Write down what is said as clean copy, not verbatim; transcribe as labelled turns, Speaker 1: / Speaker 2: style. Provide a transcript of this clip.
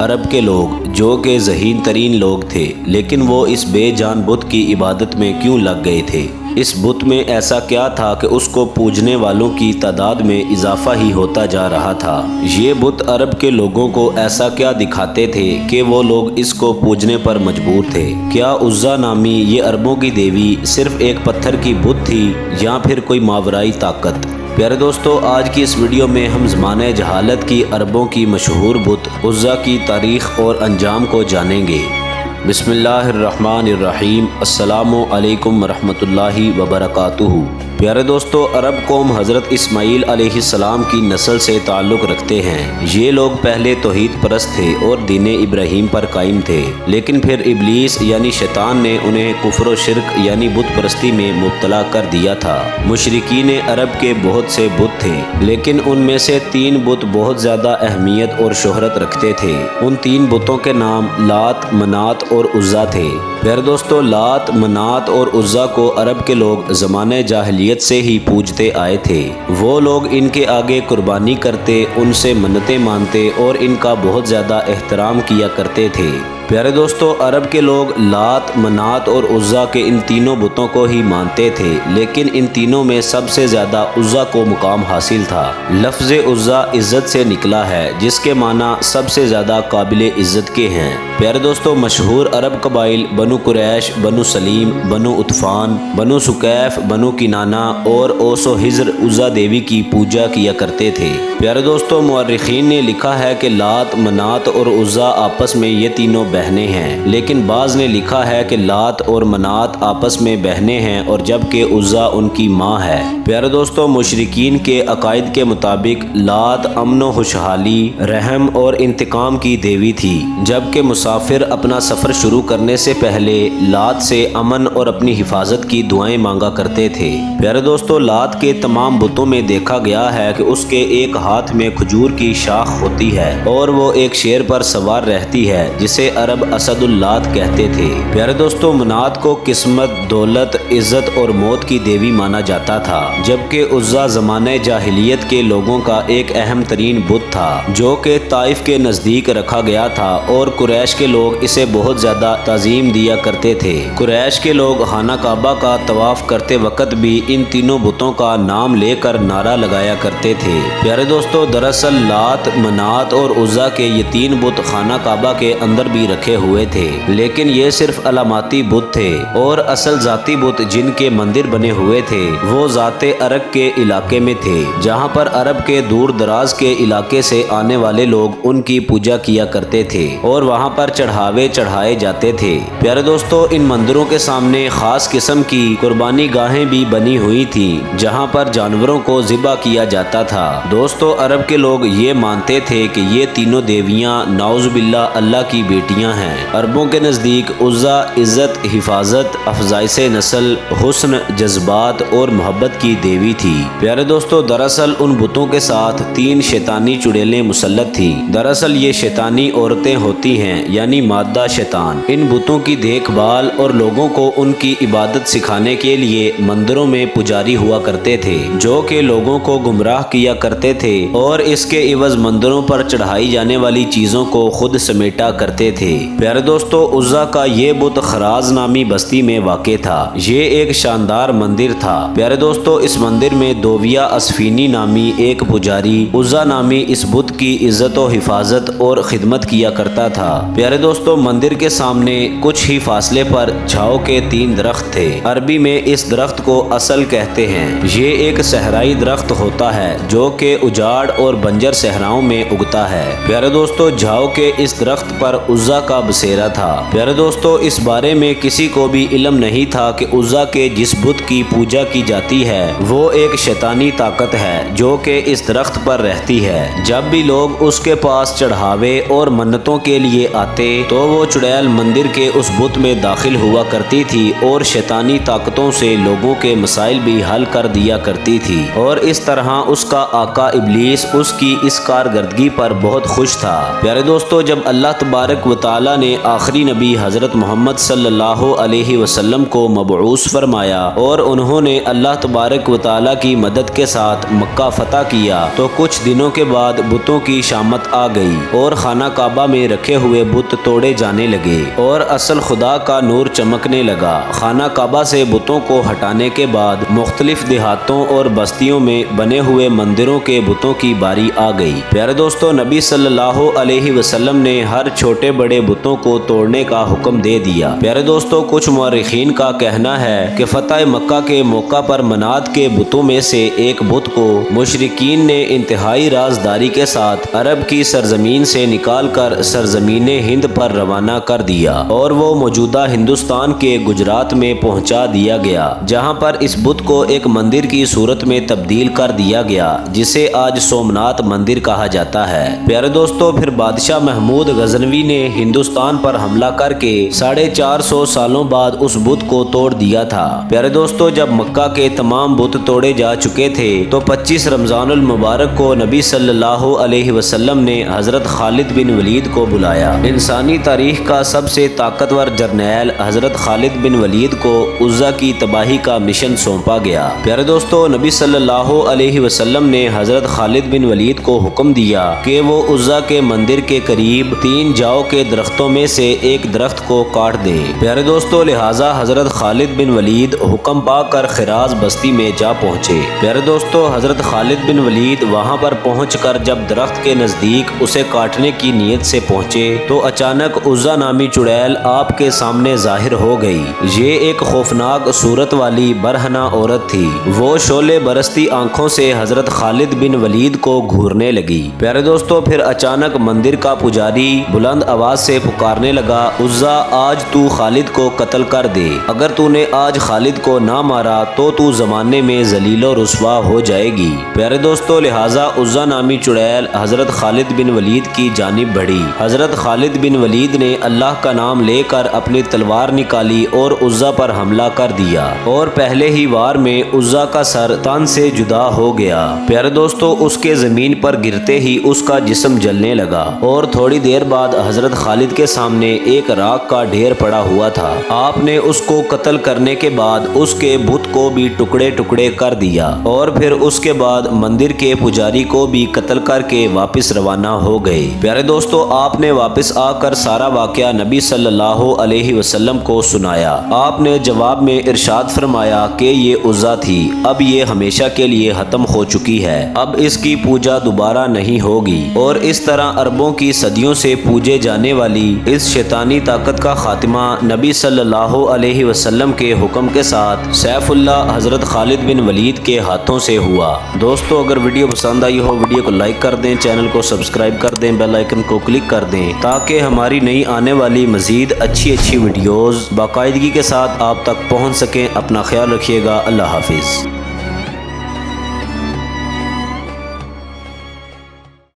Speaker 1: عرب کے لوگ جو کہ ذہین ترین لوگ تھے، لیکن وہ اس بے جان بت کی عبادت میں کیوں لگ گئے تھے؟ اس بت میں ایسا کیا تھا کہ اس کو پوجنے والوں کی تعداد میں اضافہ ہی ہوتا جا رہا تھا؟ یہ بت عرب کے لوگوں کو ایسا کیا دکھاتے تھے کہ وہ لوگ اس کو پوجنے پر مجبور تھے؟ کیا عزا نامی یہ عربوں کی دیوی صرف ایک پتھر کی بت تھی یا پھر کوئی ماورائی طاقت؟ پیارے دوستو، آج کی اس ویڈیو میں ہم زمانہ جہالت کی عربوں کی مشہور بت عزا کی تاریخ اور انجام کو جانیں گے۔ بسم اللہ الرحمن الرحیم۔ السلام علیکم ورحمۃ اللہ وبرکاتہ۔ پیارے دوستو، عرب قوم حضرت اسماعیل علیہ السلام کی نسل سے تعلق رکھتے ہیں۔ یہ لوگ پہلے توحید پرست تھے اور دین ابراہیم پر قائم تھے، لیکن پھر ابلیس یعنی شیطان نے انہیں کفر و شرک یعنی بت پرستی میں مبتلا کر دیا تھا۔ مشرکین عرب کے بہت سے بت تھے، لیکن ان میں سے 3 بت بہت زیادہ اہمیت اور شہرت رکھتے تھے۔ ان 3 بتوں کے نام لات، منات اور عزا تھے۔ پیارے دوستو، لات، منات اور عزا کو عرب کے لوگ زمانہ جاہلیت سے ہی پوجتے آئے تھے۔ وہ لوگ ان کے آگے قربانی کرتے، ان سے منتیں مانتے اور ان کا بہت زیادہ احترام کیا کرتے تھے۔ پیارے دوستو، عرب کے لوگ لات، منات اور عزا کے ان تینوں بتوں کو ہی مانتے تھے، لیکن ان تینوں میں سب سے زیادہ عزا کو مقام حاصل تھا۔ لفظ عزا عزت سے نکلا ہے، جس کے معنی سب سے زیادہ قابل عزت کے ہیں۔ پیارے دوستو، مشہور عرب قبائل بنو قریش، بنو سلیم، بنو عطفان، بنو سقیف، بنو کنانہ اور اوس و حجر عزا دیوی کی پوجا کیا کرتے تھے۔ پیارے دوستو، مورخین نے لکھا ہے کہ لات، منات اور عزا آپس میں یہ تینوں بہنیں ہیں، لیکن بعض نے لکھا ہے کہ لات اور منات آپس میں بہنیں ہیں اور جبکہ عزا ان کی ماں ہے۔ پیارے دوستو، مشرکین کے عقائد کے مطابق لات امن و خوشحالی، رحم اور انتقام کی دیوی تھی، جبکہ مسافر اپنا سفر شروع کرنے سے پہلے لات سے امن اور اپنی حفاظت کی دعائیں مانگا کرتے تھے۔ پیارے دوستو، لات کے تمام بتوں میں دیکھا گیا ہے کہ اس کے ایک ہاتھ میں کھجور کی شاخ ہوتی ہے اور وہ ایک شیر پر سوار رہتی ہے، جسے عرب اسد اللات کہتے تھے۔ پیارے دوستو، منات کو قسمت، دولت، عزت اور موت کی دیوی مانا جاتا تھا، جبکہ عزا زمانہ جاہلیت کے لوگوں کا ایک اہم ترین بت تھا، جو کہ طائف کے نزدیک رکھا گیا تھا اور قریش کے لوگ اسے بہت زیادہ تعظیم دیا کرتے تھے۔ قریش کے لوگ خانہ کعبہ کا طواف کرتے وقت بھی ان تینوں بتوں کا نام لے کر نعرہ لگایا کرتے تھے۔ پیارے دوستو، دراصل لات، منات اور عزا کے یہ 3 بت خانہ کعبہ کے اندر بھی رکھے ہوئے تھے، لیکن یہ صرف علاماتی بت تھے اور اصل ذاتی بت جن کے مندر بنے ہوئے تھے وہ ذات عرق کے علاقے میں تھے، جہاں پر عرب کے دور دراز کے علاقے سے آنے والے لوگ ان کی پوجا کیا کرتے تھے اور وہاں پر چڑھاوے چڑھائے جاتے تھے۔ پیارے دوستو، ان مندروں کے سامنے خاص قسم کی قربانی گاہیں بھی بنی ہوئی تھیں، جہاں پر جانوروں کو ذبح کیا جاتا تھا۔ دوستو، عرب کے لوگ یہ مانتے تھے کہ یہ تینوں دیویاں نعوذ باللہ اللہ کی بیٹیاں ہیں۔ عربوں کے نزدیک عزا عزت، حفاظت، افزائش نسل، حسن، جذبات اور محبت کی دیوی تھی۔ پیارے دوستو، دراصل ان بتوں کے ساتھ 3 شیطانی چڑیلیں مسلط تھیں۔ دراصل یہ شیطانی عورتیں ہوتی ہیں، یعنی مادہ شیطان۔ ان بتوں کی دیکھ بھال اور لوگوں کو ان کی عبادت سکھانے کے لیے مندروں میں پجاری ہوا کرتے تھے، جو کہ لوگوں کو گمراہ کیا کرتے تھے اور اس کے عوض مندروں پر چڑھائی جانے والی چیزوں کو خود سمیٹا کرتے تھے۔ پیارے دوستو، عزا کا یہ بت خراز نامی بستی میں واقع تھا۔ یہ ایک شاندار مندر تھا۔ پیارے دوستو، اس مندر میں دویا اسفینی نامی ایک پجاری عزا نامی اس بت کی عزت و حفاظت اور خدمت کیا کرتا تھا۔ پیارے دوستو، مندر کے سامنے کچھ ہی فاصلے پر جھاؤ کے 3 درخت تھے۔ عربی میں اس درخت کو اصل کہتے ہیں۔ یہ ایک صحرائی درخت ہوتا ہے جو کہ اجاڑ اور بنجر صحراؤں میں اگتا ہے۔ پیارے دوستو، جھاؤ کے اس درخت پر عزا کا بسیرا تھا۔ پیارے دوستو، اس بارے میں کسی کو بھی علم نہیں تھا کہ عزا کے جس بت کی پوجا کی جاتی ہے وہ ایک شیطانی طاقت ہے جو کہ اس درخت پر رہتی ہے۔ جب بھی لوگ اس کے پاس چڑھاوے اور منتوں کے لیے آتے تو وہ چڑیل مندر کے اس بت میں داخل ہوا کرتی تھی اور شیطانی طاقتوں سے لوگوں کے مسائل بھی حل کر دیا کرتی تھی، اور اس طرح اس کا آقا ابلیس اس کی اس کارکردگی پر بہت خوش تھا۔ پیارے دوستو، جب اللہ تبارک و تعالی تعالیٰ نے آخری نبی حضرت محمد صلی اللہ علیہ وسلم کو مبعوث فرمایا اور انہوں نے اللہ تبارک و تعالیٰ کی مدد کے ساتھ مکہ فتح کیا تو کچھ دنوں کے بعد بتوں کی شامت آ گئی اور خانہ کعبہ میں رکھے ہوئے بت توڑے جانے لگے اور اصل خدا کا نور چمکنے لگا۔ خانہ کعبہ سے بتوں کو ہٹانے کے بعد مختلف دیہاتوں اور بستیوں میں بنے ہوئے مندروں کے بتوں کی باری آ گئی۔ پیارے دوستو، نبی صلی اللہ علیہ وسلم نے ہر چھوٹے بڑے بتوں کو توڑنے کا حکم دے دیا۔ پیارے دوستو، کچھ مورخین کا کہنا ہے کہ فتح مکہ کے موقع پر منات کے بتوں میں سے ایک بت کو مشرکین نے انتہائی رازداری کے ساتھ عرب کی سرزمین سے نکال کر سرزمین ہند پر روانہ کر دیا اور وہ موجودہ ہندوستان کے گجرات میں پہنچا دیا گیا، جہاں پر اس بت کو ایک مندر کی صورت میں تبدیل کر دیا گیا جسے آج سومنات مندر کہا جاتا ہے۔ پیارے دوستو، پھر بادشاہ محمود غزنوی نے ہندوستان پر حملہ کر کے 450 سالوں بعد اس بت کو توڑ دیا تھا۔ پیارے دوستو، جب مکہ کے تمام بت توڑے جا چکے تھے تو 25 رمضان المبارک کو نبی صلی اللہ علیہ وسلم نے حضرت خالد بن ولید کو بلایا۔ انسانی تاریخ کا سب سے طاقتور جرنیل حضرت خالد بن ولید کو عزا کی تباہی کا مشن سونپا گیا۔ پیارے دوستو، نبی صلی اللہ علیہ وسلم نے حضرت خالد بن ولید کو حکم دیا کہ وہ عزا کے مندر کے قریب 3 جاؤ کے درختوں میں سے ایک درخت کو کاٹ دے۔ پیارے دوستو، لہٰذا حضرت خالد بن ولید حکم پا کر خراز بستی میں جا پہنچے۔ پیارے دوستو، حضرت خالد بن ولید وہاں پر پہنچ کر جب درخت کے نزدیک اسے کاٹنے کی نیت سے پہنچے تو اچانک عزا نامی چڑیل آپ کے سامنے ظاہر ہو گئی۔ یہ ایک خوفناک صورت والی برہنہ عورت تھی۔ وہ شعلے برستی آنکھوں سے حضرت خالد بن ولید کو گھورنے لگی۔ پیارے دوستو، پھر اچانک مندر کا پجاری بلند آواز سے پکارنے لگا، عزا، آج تو خالد کو قتل کر دے۔ اگر تو نے آج خالد کو نہ مارا تو زمانے میں ذلیل و رسوا ہو جائے گی۔ پیارے دوستو، لہٰذا عزا نامی چڑیل حضرت خالد بن ولید کی جانب بڑھی۔ حضرت خالد بن ولید نے اللہ کا نام لے کر اپنی تلوار نکالی اور عزا پر حملہ کر دیا اور پہلے ہی وار میں عزا کا سر تن سے جدا ہو گیا۔ پیارے دوستو، اس کے زمین پر گرتے ہی اس کا جسم جلنے لگا اور تھوڑی دیر بعد حضرت خالد کے سامنے ایک راکھ کا ڈھیر پڑا ہوا تھا۔ آپ نے اس کو قتل کرنے کے بعد اس کے بت کو بھی ٹکڑے ٹکڑے کر دیا اور پھر اس کے بعد مندر کے پجاری کو بھی قتل کر کے واپس روانہ ہو گئے۔ پیارے دوستو، آپ نے واپس آ کر سارا واقعہ نبی صلی اللہ علیہ وسلم کو سنایا۔ آپ نے جواب میں ارشاد فرمایا کہ یہ عزا تھی، اب یہ ہمیشہ کے لیے ختم ہو چکی ہے، اب اس کی پوجا دوبارہ نہیں ہوگی، اور اس طرح عربوں کی صدیوں سے پوجے جانے والی اس شیطانی طاقت کا خاتمہ نبی صلی اللہ علیہ وسلم کے حکم کے ساتھ سیف اللہ حضرت خالد بن ولید کے ہاتھوں سے ہوا۔ دوستو، اگر ویڈیو پسند آئی ہو ویڈیو کو لائک کر دیں، چینل کو سبسکرائب کر دیں، بیل آئیکن کو کلک کر دیں تاکہ ہماری نئی آنے والی مزید اچھی ویڈیوز باقاعدگی کے ساتھ آپ تک پہنچ سکیں۔ اپنا خیال رکھیے گا۔ اللہ حافظ۔